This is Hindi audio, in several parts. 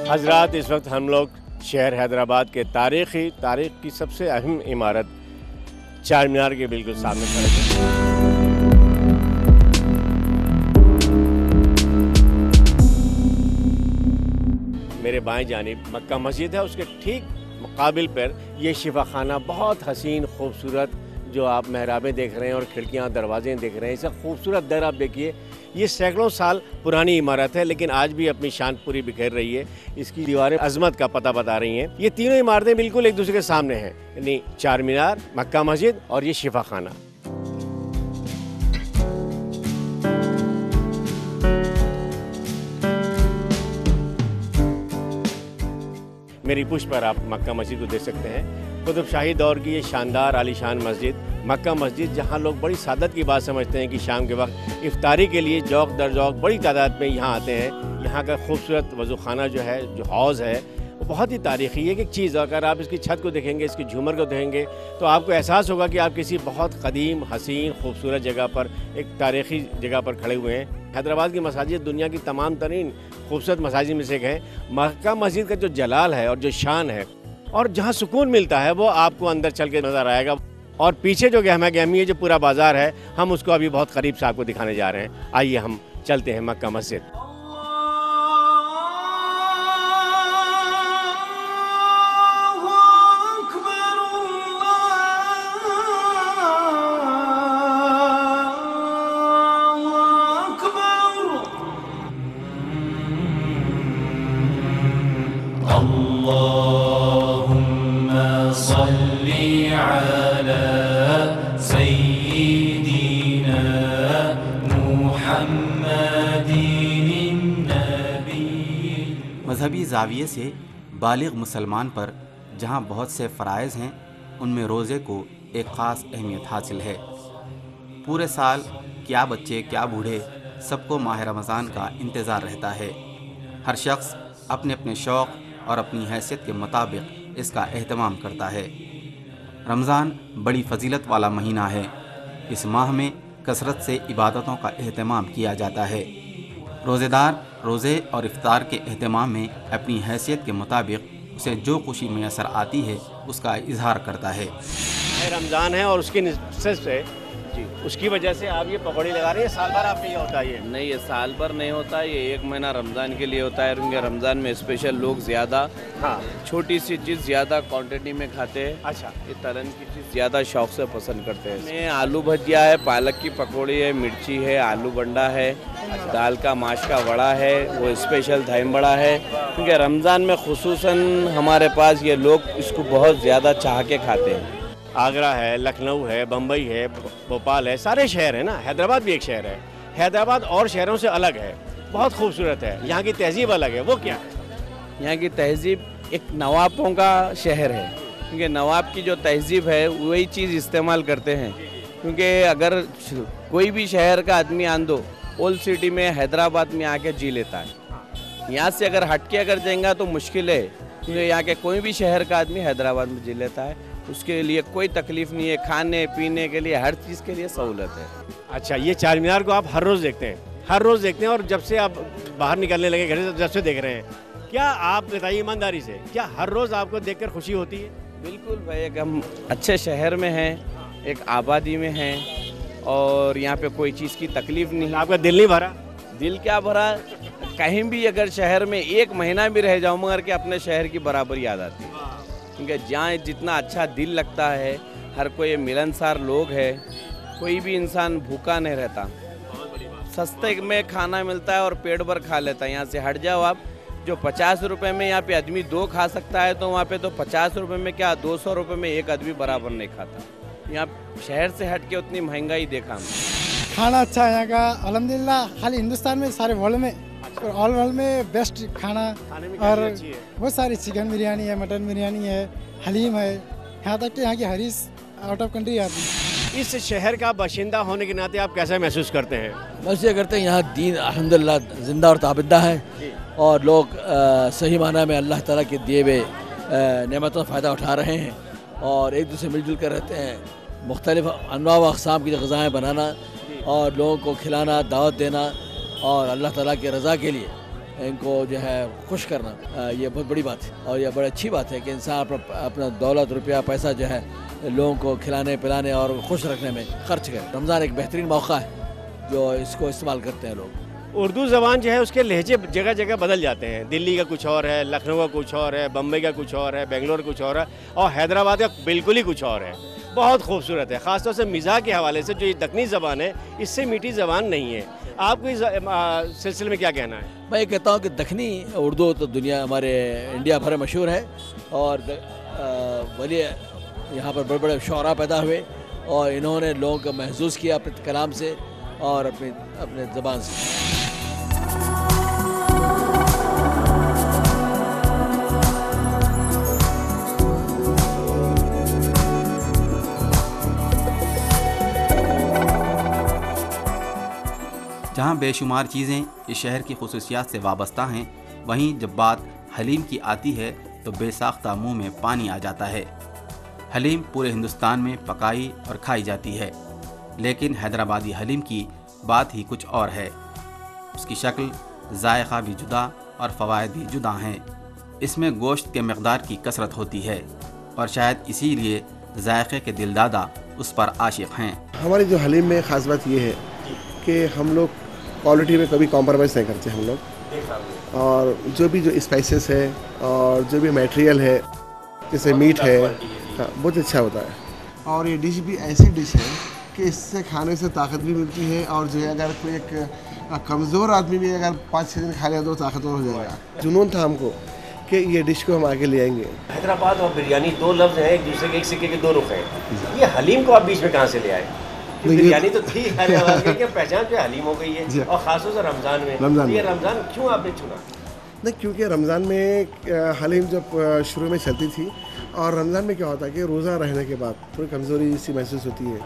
हजरात, इस वक्त हम लोग शहर हैदराबाद के तारीख की सबसे अहम इमारत चार मीनार के बिल्कुल सामने खड़े हैं। मेरे बाएं जानिब मक्का मस्जिद है, उसके ठीक मुकाबिल पर ये शिफा खाना, बहुत हसीन खूबसूरत, जो आप महराबें देख रहे हैं और खिड़कियां दरवाजे देख रहे हैं, इसे खूबसूरत दर आप देखिए। ये सैकड़ों साल पुरानी इमारत है, लेकिन आज भी अपनी शान पूरी बिखेर रही है। इसकी दीवारें अजमत का पता बता रही हैं। ये तीनों इमारतें बिल्कुल एक दूसरे के सामने हैं, यानी चार मीनार, मक्का मस्जिद और ये शिफा खाना। मेरी पुष्ट पर आप मक्का मस्जिद को देख सकते हैं। कुतुब शाही दौर की ये शानदार आलीशान मस्जिद, मक्का मस्जिद, जहाँ लोग बड़ी सादत की बात समझते हैं कि शाम के वक्त इफ्तारी के लिए जौक दर जौक बड़ी तादाद में यहाँ आते हैं। यहाँ का खूबसूरत वज़ू खाना जो है, जो हौज़ है, वो बहुत ही तारीख़ी है। एक चीज़, अगर आप इसकी छत को देखेंगे, इसकी झूमर को देखेंगे, तो आपको एहसास होगा कि आप किसी बहुत क़दीम, हसीन, खूबसूरत जगह पर, एक तारीख़ी जगह पर खड़े हुए हैं। हैदराबाद की मसाजिद दुनिया की तमाम तरीन खूबसूरत मसाजिद में से एक है। मक्का मस्जिद का जो जलाल है और जो शान है और जहाँ सुकून मिलता है, वो आपको अंदर चल के नज़र आएगा। और पीछे जो गहमा गहमी है, जो पूरा बाज़ार है, हम उसको अभी बहुत करीब से आपको दिखाने जा रहे हैं। आइए हम चलते हैं मक्का मस्जिद। मजहबी ज़ाविये से बालिग मुसलमान पर जहाँ बहुत से फ़राइज़ हैं, उनमें रोज़े को एक ख़ास अहमियत हासिल है। पूरे साल क्या बच्चे क्या बूढ़े, सबको माह रमज़ान का इंतज़ार रहता है। हर शख्स अपने अपने शौक़ और अपनी हैसियत के मुताबिक इसका एहतमाम करता है। रमज़ान बड़ी फ़जीलत वाला महीना है। इस माह में कसरत से इबादतों का एहतमाम किया जाता है। रोज़ेदार रोज़े और इफ्तार के एहतमाम में अपनी हैसियत के मुताबिक उसे जो खुशी मैसर आती है, उसका इजहार करता है। रमज़ान है और उसकी निस्बत से जी, उसकी वजह से आप ये पकौड़ी लगा रहे हैं। साल भर आपके ये होता है? ये नहीं, ये साल भर नहीं होता, ये एक महीना रमज़ान के लिए होता है। क्योंकि रमज़ान में स्पेशल लोग ज़्यादा, हाँ, छोटी सी चीज़ ज़्यादा क्वांटिटी में खाते हैं। अच्छा, ये तलन की चीज़ ज़्यादा शौक से पसंद करते हैं। इसमें आलू भजिया है, पालक की पकौड़ी है, मिर्ची है, आलू बंडा है, दाल का माश का वड़ा है, वो स्पेशल दही बड़ा है। क्योंकि रमज़ान में खुसूसन हमारे पास ये लोग इसको बहुत ज़्यादा चाह के खाते हैं। आगरा है, लखनऊ है, बम्बई है, भोपाल है, सारे शहर हैं ना। हैदराबाद भी एक शहर है। हैदराबाद और शहरों से अलग है, बहुत खूबसूरत है। यहाँ की तहजीब अलग है। वो क्या है? यहाँ की तहजीब एक नवाबों का शहर है। क्योंकि नवाब की जो तहजीब है, वही चीज़ इस्तेमाल करते हैं। क्योंकि अगर कोई भी शहर का आदमी आन दो, ओल्ड सिटी में हैदराबाद में आके जी लेता है। यहाँ से अगर हट के अगर जाएंगा तो मुश्किल है। क्योंकि यहाँ के कोई भी शहर का आदमी हैदराबाद में जी लेता है। उसके लिए कोई तकलीफ नहीं है, खाने पीने के लिए हर चीज़ के लिए सहूलत है। अच्छा, ये चार मीनार को आप हर रोज़ देखते हैं? हर रोज़ देखते हैं। और जब से आप बाहर निकलने लगे घर से, जब से देख रहे हैं, क्या आप बताइए ईमानदारी से, क्या हर रोज़ आपको देखकर खुशी होती है? बिल्कुल भाई, एक हम अच्छे शहर में हैं, एक आबादी में हैं, और यहाँ पे कोई चीज़ की तकलीफ नहीं। आपका दिल नहीं भरा? दिल क्या भरा, कहीं भी अगर शहर में एक महीना भी रह जाऊँ, मगर के अपने शहर की बराबरी याद आती है। क्योंकि जहाँ जितना अच्छा दिल लगता है, हर कोई मिलनसार लोग है, कोई भी इंसान भूखा नहीं रहता। सस्ते में खाना मिलता है और पेट भर खा लेता है। यहाँ से हट जाओ आप, जो 50 रुपये में यहाँ पे आदमी दो खा सकता है, तो वहाँ पे तो 50 रुपये में क्या 200 रुपये में एक आदमी बराबर नहीं खाता। यहाँ शहर से हट के उतनी महंगाई देखा हमने। खाना अच्छा है यहाँ का, अल्हम्दुलिल्लाह। खाली हिंदुस्तान में, सारे वर्ल्ड में, ऑल वर्ल्ड में बेस्ट खाना। और बहुत सारी चिकन बिरयानी है, मटन बिरयानी है, हलीम है, यहाँ तक कि यहाँ की हरीस आउट ऑफ कंट्री आती है। इस शहर का बाशिंदा होने के नाते आप कैसा महसूस करते हैं? बस ये करते हैं, यहाँ दीन अल्हम्दुलिल्लाह जिंदा और ताबिदा है, और लोग सही माना में अल्लाह ताला के दिए हुए नेमतों का फ़ायदा उठा रहे हैं, और एक दूसरे मिलजुल कर रहते हैं। मुख्तलिफ अनवा व अक़साम की ग़िज़ाएँ बनाना और लोगों को खिलाना, दावत देना, और अल्लाह ताला की रज़ा के लिए इनको जो है खुश करना, ये बहुत बड़ी बात है और यह बड़ी अच्छी बात है कि इंसान अपना दौलत रुपया पैसा जो है लोगों को खिलाने पिलाने और खुश रखने में खर्च करे। रमज़ान एक बेहतरीन मौका है जो इसको इस्तेमाल करते हैं लोग। उर्दू ज़बान जो है उसके लहजे जगह जगह बदल जाते हैं। दिल्ली का कुछ और है, लखनऊ का कुछ और है, बम्बई का कुछ और है, बेंगलोर कुछ और है और हैदराबाद का बिल्कुल ही कुछ और है। बहुत खूबसूरत है, ख़ासतौर से मिज़ाह के हवाले से। जो ये दक्कनी ज़बान है इससे मीठी ज़बान नहीं है। आपको इस सिलसिले में क्या कहना है? मैं ये कहता हूँ कि दखनी उर्दू तो दुनिया हमारे इंडिया भर में मशहूर है और वली यहाँ पर बड़े बड़े शौरा पैदा हुए और इन्होंने लोगों को महसूस किया अपने कलाम से और अपने ज़बान से। जहाँ बेशुमार चीज़ें इस शहर की खुसूसियात से वाबस्ता हैं, वहीं जब बात हलीम की आती है तो बेसाख्ता मुंह में पानी आ जाता है। हलीम पूरे हिंदुस्तान में पकाई और खाई जाती है, लेकिन हैदराबादी हलीम की बात ही कुछ और है। उसकी शक्ल, जायका भी जुदा और फ़वाइद भी जुदा हैं। इसमें गोश्त के मकदार की कसरत होती है और शायद इसीलिए जायके के दिलदादा उस पर आशिक हैं। हमारी जो हलीम में ख़ास बात ये है कि हम लोग क्वालिटी में कभी कॉम्प्रोमाइज़ नहीं करते हम लोग, और जो भी जो स्पाइसेस है और जो भी मटेरियल है जैसे मीट है, हाँ, बहुत अच्छा होता है। और ये डिश भी ऐसी डिश है कि इससे खाने से ताकत भी मिलती है और जो है अगर कोई एक कमज़ोर आदमी भी अगर 5-6 दिन खा लिया तो ताकतवर हो जाएगा। जुनून था हमको कि ये डिश को हम आगे ले आएंगे। हैदराबाद और बिरयानी दो लफ्ज़ हैं, एक दूसरे के एक सिक्के के दो रुख हैं। ये हलीम को आप बीच में कहाँ से ले आए? बिरयानी तो थी हैदराबाद की, क्या पहचान पे हलीम हो गई है और ख़ासतौर से रमज़ान में। ये रमज़ान क्यों आपने चुना? नहीं, क्योंकि रमज़ान में हलीम जब शुरू में चलती थी और रमज़ान में क्या होता है कि रोज़ा रहने के बाद थोड़ी कमज़ोरी सी महसूस होती है,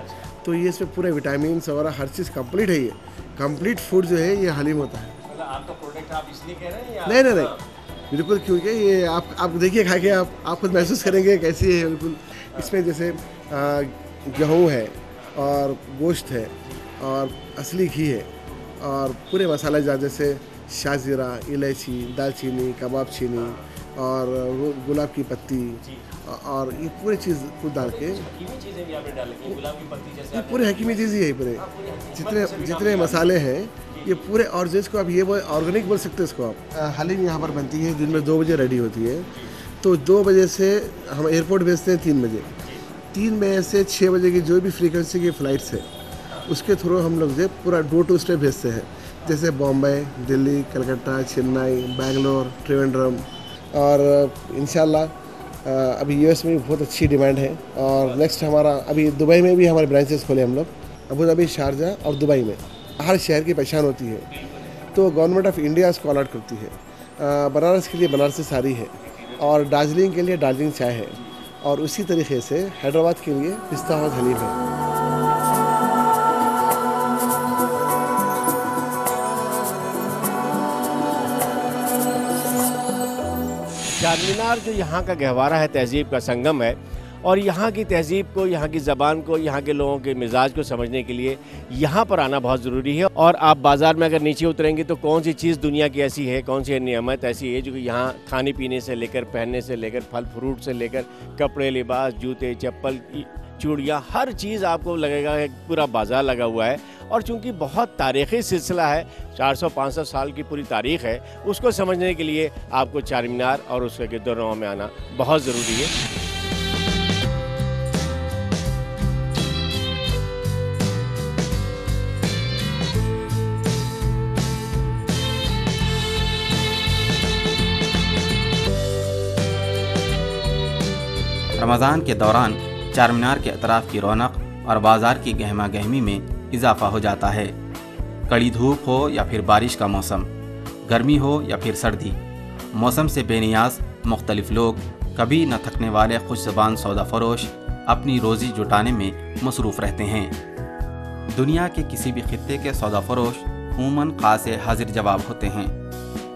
तो ये इसमें पूरे विटामिन वगैरह हर चीज़ कंप्लीट है। ये कंप्लीट फूड जो है ये हलीम होता है। मतलब आपका प्रोडक्ट आप इसलिए कह रहे हैं या? नहीं, बिल्कुल, क्योंकि ये आप देखिए खा के आप खुद महसूस करेंगे कैसी है। बिल्कुल इसमें जैसे गेहूँ है और गोश्त है और असली घी है और पूरे मसाले जात जैसे शाहजीरा, इलायची, दालचीनी, कबाब चीनी और गुलाब की पत्ती और ये पूरी चीज़ को डाल के, ये पूरे हकीमी चीज़ ही है। पूरे जितने मसाले हैं ये पूरे, और जिसको आप ये ऑर्गेनिक बोल सकते हैं इसको आप। हलीम यहाँ पर बनती है दिन में 2 बजे रेडी होती है, तो 2 बजे से हम एयरपोर्ट भेजते हैं 3 बजे। 3 बजे से 6 बजे की जो भी फ्रीक्वेंसी की फ़्लाइट्स है उसके थ्रू हम लोग जो पूरा डोर टू स्टेप भेजते हैं, जैसे बॉम्बे, दिल्ली, कलकत्ता, चेन्नई, बेंगलोर, त्रिवेंद्रम और इंशाल्लाह अभी यूएस में भी बहुत अच्छी डिमांड है। और नेक्स्ट हमारा अभी दुबई में भी हमारे ब्रांचेस खोले हम लोग, अबू धाबी, शारजाह और दुबई में। हर शहर की पहचान होती है तो गवर्नमेंट ऑफ इंडिया इसको अलर्ट करती है। बनारस के लिए बनारसी साड़ी है और दार्जिलिंग के लिए दार्जिलिंग चाय है और उसी तरीके से हैदराबाद के लिए पिस्ता और हलीम है। चारमीनार जो यहाँ का गहवारा है, तहज़ीब का संगम है और यहाँ की तहज़ीब को, यहाँ की ज़बान को, यहाँ के लोगों के मिजाज को समझने के लिए यहाँ पर आना बहुत ज़रूरी है। और आप बाज़ार में अगर नीचे उतरेंगे तो कौन सी चीज़ दुनिया की ऐसी है, कौन सी नियामत ऐसी है जो कि यहाँ खाने पीने से लेकर, पहनने से लेकर, फल फ्रूट से लेकर, कपड़े, लिबास, जूते, चप्पल, चूड़ियाँ, हर चीज़ आपको लगेगा एक पूरा बाज़ार लगा हुआ है। और चूँकि बहुत तारीख़ी सिलसिला है, 400-500 साल की पूरी तारीख़ है, उसको समझने के लिए आपको चारमीनार और उसके गिरदोनवा में आना बहुत ज़रूरी है। रमज़ान के दौरान चारमीनार के अतराफ़ की रौनक और बाज़ार की गहमा गहमी में इजाफ़ा हो जाता है। कड़ी धूप हो या फिर बारिश का मौसम, गर्मी हो या फिर सर्दी, मौसम से बेनियाज मुख्तलिफ लोग, कभी न थकने वाले खुश ज़बान सौदा फरोश अपनी रोज़ी जुटाने में मसरूफ़ रहते हैं। दुनिया के किसी भी खित्ते के सौदा फरोश उमूमन ख़ास हाजिर जवाब होते हैं।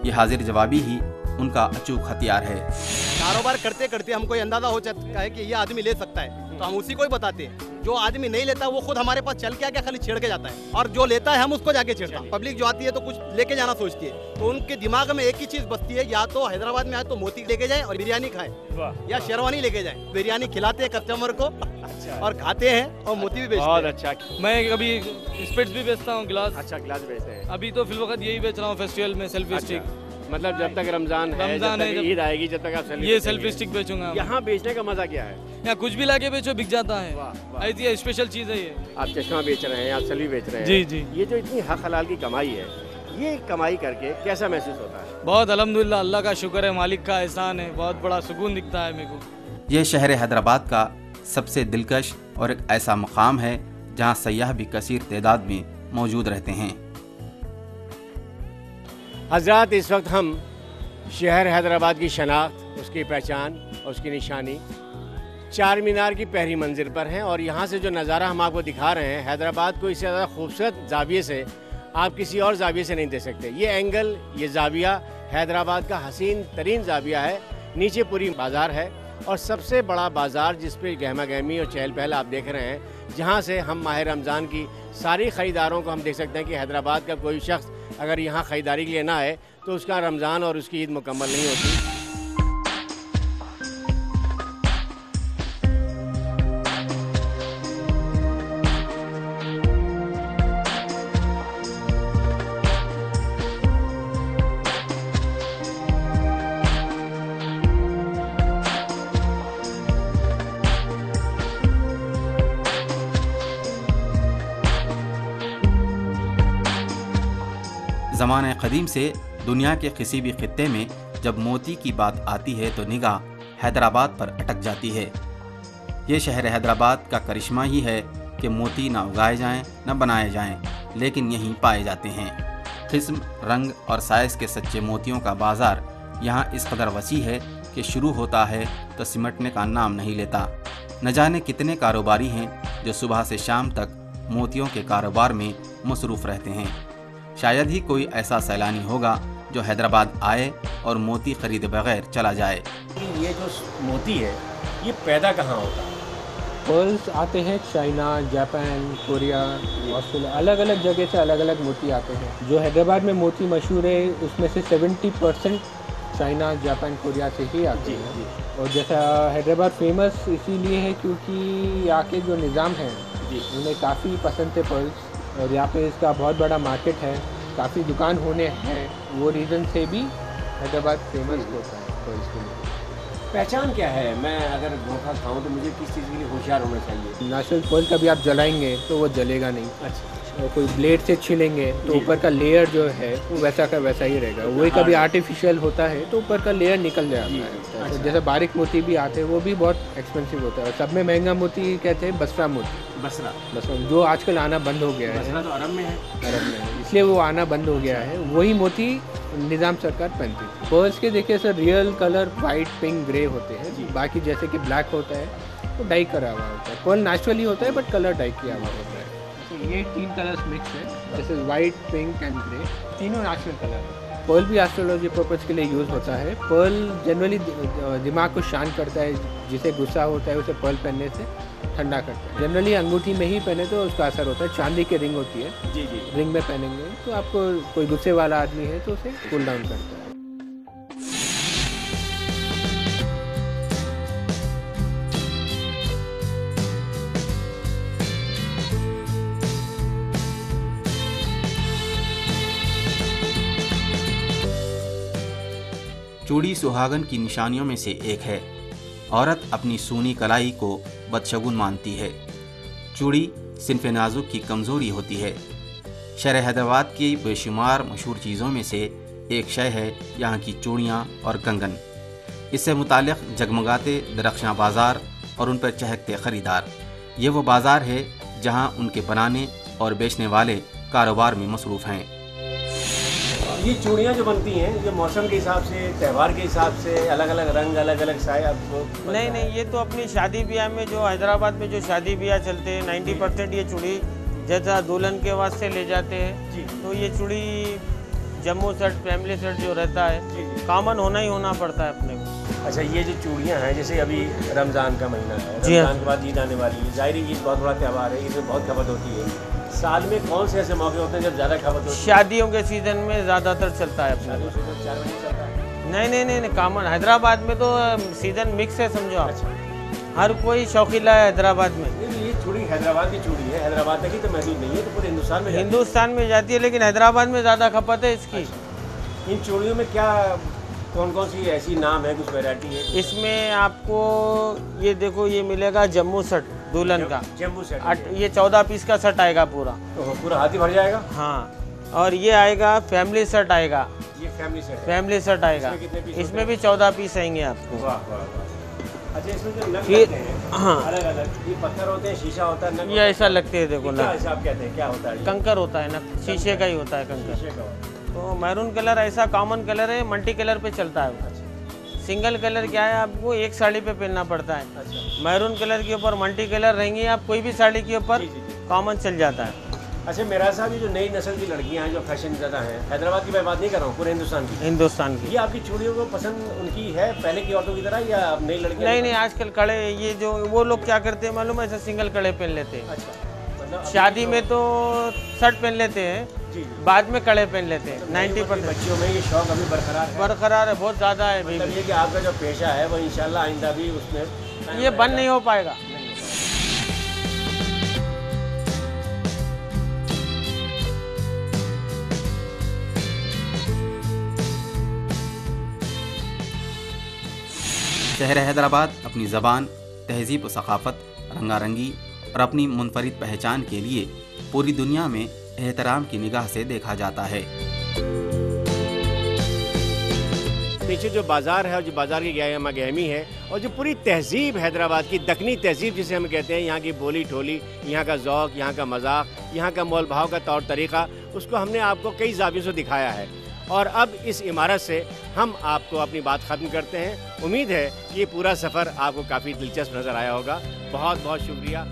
ये हाजिर जवाबी ही उनका अचूक हथियार है। कारोबार करते करते हमको ये अंदाज़ा हो जाता है कि ये आदमी ले सकता है, तो हम उसी को ही बताते हैं। जो आदमी नहीं लेता वो खुद हमारे पास चल के आके खाली छेड़ के जाता है, और जो लेता है हम उसको जाके छेड़ता है। पब्लिक जो आती है तो कुछ लेके जाना सोचती है, तो उनके दिमाग में एक ही चीज बसती है, या तो हैदराबाद में आए तो मोती लेके जाए और बिरयानी खाए, या शेरवानी लेके जाए। बिरयानी खिलाते हैं कस्टमर को और खाते हैं और मोती भी बेचते बहुत हैं। अच्छा। मैं कभी स्पिट्स भी बेचता हूँ, गिलास। अच्छा, गिलास बेचते हैं। अभी तो फिलवक्त यही बेच रहा हूँ फेस्टिवल में, सेल्फी स्टिक। मतलब जब तक रमजान है, जब तक ईद आएगी, जब तक आप ये सेल्फी स्टिक बेचूंगा। यहाँ बेचने का मजा क्या है? यहाँ कुछ भी लाके बेचो बिक जाता है, ऐसी स्पेशल चीज़ है ये। आप चश्मा बेच रहे हैं, आप सलवी बेच रहे हैं। जी जी। ये जो इतनी हक हलाल की कमाई है, ये कमाई करके कैसा महसूस होता है? बहुत अल्हम्दुलिल्लाह, अल्लाह का शुक्र है, मालिक का एहसान है, बहुत बड़ा सुकून दिखता है मेरे को। ये शहर हैदराबाद का सबसे दिलकश और एक ऐसा मकाम है जहाँ सयाह भी कसीर तादाद में मौजूद रहते हैं। हजरात, इस वक्त हम शहर हैदराबाद की शनाख्त, उसकी पहचान और उसकी निशानी चार मीनार की पहली मंजिल पर हैं, और यहाँ से जो नज़ारा हम आपको दिखा रहे हैं, हैदराबाद को इससे ज़्यादा खूबसूरत जाविये से आप किसी और जाविये से नहीं देख सकते। ये एंगल, ये जाविया हैदराबाद का हसीन तरीन जाविया है। नीचे पूरी बाज़ार है और सबसे बड़ा बाज़ार जिस पे गहमा गहमी और चहल पहल आप देख रहे हैं, जहाँ से हम माह रमज़ान की सारी ख़रीदारों को हम देख सकते हैं कि हैदराबाद का कोई शख्स अगर यहाँ ख़रीदारी के लिए ना आए तो उसका रमज़ान और उसकी ईद मुकम्मल नहीं होती। ज़माने क़दीम से दुनिया के किसी भी खित्ते में जब मोती की बात आती है तो निगाह हैदराबाद पर अटक जाती है। ये शहर हैदराबाद का करिश्मा ही है कि मोती न उगाए जाएं न बनाए जाएं, लेकिन यहीं पाए जाते हैं। किस्म, रंग और साइज़ के सच्चे मोतियों का बाज़ार यहाँ इस कदर वसी है कि शुरू होता है तो सिमटने का नाम नहीं लेता। न जाने कितने कारोबारी हैं जो सुबह से शाम तक मोतियों के कारोबार में मसरूफ़ रहते हैं। शायद ही कोई ऐसा सैलानी होगा जो हैदराबाद आए और मोती खरीदे बगैर चला जाए। ये जो मोती है, ये पैदा कहाँ होता है? पर्ल्स आते हैं चाइना, जापान, कोरिया, ऑस्ट्रेलिया, अलग अलग जगह से अलग अलग मोती आते हैं। जो हैदराबाद में मोती मशहूर है उसमें से 70% चाइना, जापान, कोरिया से ही आते हैं। और जैसा हैदराबाद फेमस इसीलिए है क्योंकि यहाँ के जो निज़ाम हैं उन्हें काफ़ी पसंद थे पर्ल्स, और यहाँ पे इसका बहुत बड़ा मार्केट है, काफ़ी दुकान होने हैं, वो रीज़न से भी हैदराबाद फेमस होता है पर्ल्स के लिए। पहचान क्या है? मैं अगर धोखा खाऊं तो मुझे किस चीज़ के लिए होशियार होना चाहिए? नेचुरल पर्ल कभी आप जलाएंगे तो वो जलेगा नहीं। अच्छा। और कोई ब्लेड से छिलेंगे तो ऊपर का लेयर जो है वो वैसा का वैसा ही रहेगा। वही कभी आर्टिफिशियल होता है तो ऊपर का लेयर निकल जाता है। तो जैसे बारीक मोती भी आते हैं वो भी बहुत एक्सपेंसिव होता है। और सब में महंगा मोती कहते हैं बसरा मोती। बसरा जो आजकल आना बंद हो गया है। बसरा तो अरब में है। अरब में है, इसलिए वो आना बंद हो गया है। वही मोती निज़ाम सरकार पहनती थी। पर्ल्स के देखिए sir real colour white, pink, grey होते हैं। बाकी जैसे कि ब्लैक होता है तो डाई करा हुआ होता है। पर्ल नेचुरली होता है बट कलर डाई किया हुआ होता है। ये 3 कलर्स मिक्स है, जैसे वाइट, पिंक एंड ग्रे, तीनों नेचुरल कलर है। पर्ल भी एस्ट्रोलॉजी पर्पज़ के लिए यूज़ होता है। पर्ल जनरली दिमाग को शांत करता है। जिसे गुस्सा होता है उसे पर्ल पहनने से ठंडा करता है। जनरली अंगूठी में ही पहने तो उसका असर होता है। चांदी की रिंग होती है, जी जी, रिंग में पहनेंगे तो आपको कोई गुस्से वाला आदमी है तो उसे कूल डाउन करता है। चूड़ी सुहागन की निशानियों में से एक है। औरत अपनी सूनी कलाई को बदशगुन मानती है। चूड़ी सिन्फ नाजुक की कमज़ोरी होती है। शहर हैदराबाद की बेशुमार मशहूर चीज़ों में से एक शय है यहाँ की चूड़ियाँ और कंगन। इससे मुताल्लिक़ जगमगाते दरख्शां बाज़ार और उन पर चहकते ख़रीदार। ये वो बाज़ार है जहाँ उनके बनाने और बेचने वाले कारोबार में मसरूफ़ हैं। ये चूड़ियाँ जो बनती हैं ये मौसम के हिसाब से, त्यौहार के हिसाब से, अलग अलग रंग, अलग अलग साइज आपको? नहीं, ये तो अपनी शादी ब्याह में, जो हैदराबाद में जो शादी ब्याह चलते हैं 90% ये चूड़ी जैसा दुल्हन के वास्ते ले जाते हैं। तो ये चूड़ी जम्मू सेट, फैमिली सेट जो रहता है कॉमन होना ही होना पड़ता है अपने को। अच्छा, ये जो चूड़ियाँ हैं, जैसे अभी रमज़ान का महीना है, जी हाँ। रमज़ान के बाद ईद आने वाली है, ज़ाहिर ईद बहुत बड़ा त्यौहार है, ईद में बहुत खपत होती है। साल में कौन से ऐसे मौके होते हैं जब ज़्यादा खपत होती है? शादियों के सीज़न में ज़्यादातर चलता है अपने। 4 महीने चलता है। नहीं, कॉमन हैदराबाद में तो सीज़न मिक्स है, समझो आप। हर कोई शौकीला है हैदराबाद में। नहीं, ये चूड़ी हैदराबाद की चूड़ी है, हैदराबाद तक ही तो महदूद नहीं है, तो पूरे हिंदुस्तान में जाती है। हिंदुस्तान में जाती है, लेकिन हैदराबाद में ज़्यादा खपत है इसकी। इन चूड़ियों में क्या कौन कौन सी ऐसी नाम है, कुछ वैरायटी है? इसमें आपको ये देखो, ये मिलेगा जम्मू सेट दुल्हन का। जम्बू सेट। ये 14 पीस का सेट आएगा पूरा। तो पूरा हाथी भर जाएगा? हाँ, और ये आएगा फैमिली सेट आएगा। ये फैमिली सेट है। फैमिली सेट आएगा, इसमें कितने पीस इसमें भी 14 पीस आएंगे आपको। वाह वाह वाह। अच्छा, इसमें जो नग फिर लगते हैं, हाँ, अलग अलग, ये पत्थर होते हैं, शीशा होता है, नग ये ऐसा लगते हैं, देखो क्या ना, ऐसा आप कहते हैं, क्या होता है ये? कंकर होता है ना, शीशे का ही होता है कंकर। शीशे का होता है। तो मैरून कलर ऐसा कॉमन कलर है, मल्टी कलर पे चलता है वो। सिंगल कलर क्या है, आपको एक साड़ी पे पहनना पड़ता है। अच्छा। मैरून कलर के ऊपर मल्टी कलर रहेंगे, आप कोई भी साड़ी के ऊपर जी, जी, जी। कॉमन चल जाता है। अच्छा, मेरा साहब, ये जो नई नस्ल की लड़कियां हैं जो फैशन ज़्यादा हैं, हैदराबाद की मैं बात नहीं कर रहा हूँ, पूरे हिंदुस्तान की, हिंदुस्तान की। ये आपकी चूड़ियों को पसंद उनकी है पहले की औरतों की तरह, या अब नई लड़कियां? नहीं, आजकल कड़े, ये जो वो लोग क्या करते हैं मालूम है, ऐसा सिंगल कड़े पहन लेते हैं। अच्छा, मतलब शादी में तो शर्ट पहन लेते हैं, जी, बाद में कड़े पहन लेते हैं। 90% बच्चियों में ये शौक अभी बरकरार है? बरकरार है, बहुत ज़्यादा है अभी मतलब भी। ये कि आपका जो पेशा है वो इंशाल्लाह आइंदा भी उसमें ये बंद नहीं हो पाएगा। शहर हैदराबाद अपनी ज़बान, तहज़ीब व सकाफ़त, रंगारंगी और अपनी मुनफरिद पहचान के लिए पूरी दुनिया में एहतराम की निगाह से देखा जाता है। पीछे जो बाज़ार है और जो बाज़ार की गहमी है और जो पूरी तहज़ीब हैदराबाद की दक्कनी तहज़ीब जिसे हम कहते हैं, यहाँ की बोली ठोली, यहाँ का ज़ौक़, यहाँ का मजाक, यहाँ का मोल भाव का तौर तरीक़ा, उसको हमने आपको कई ज़ावियों से दिखाया है। और अब इस इमारत से हम आपको अपनी बात ख़त्म करते हैं। उम्मीद है ये पूरा सफ़र आपको काफ़ी दिलचस्प नज़र आया होगा। बहुत बहुत शुक्रिया।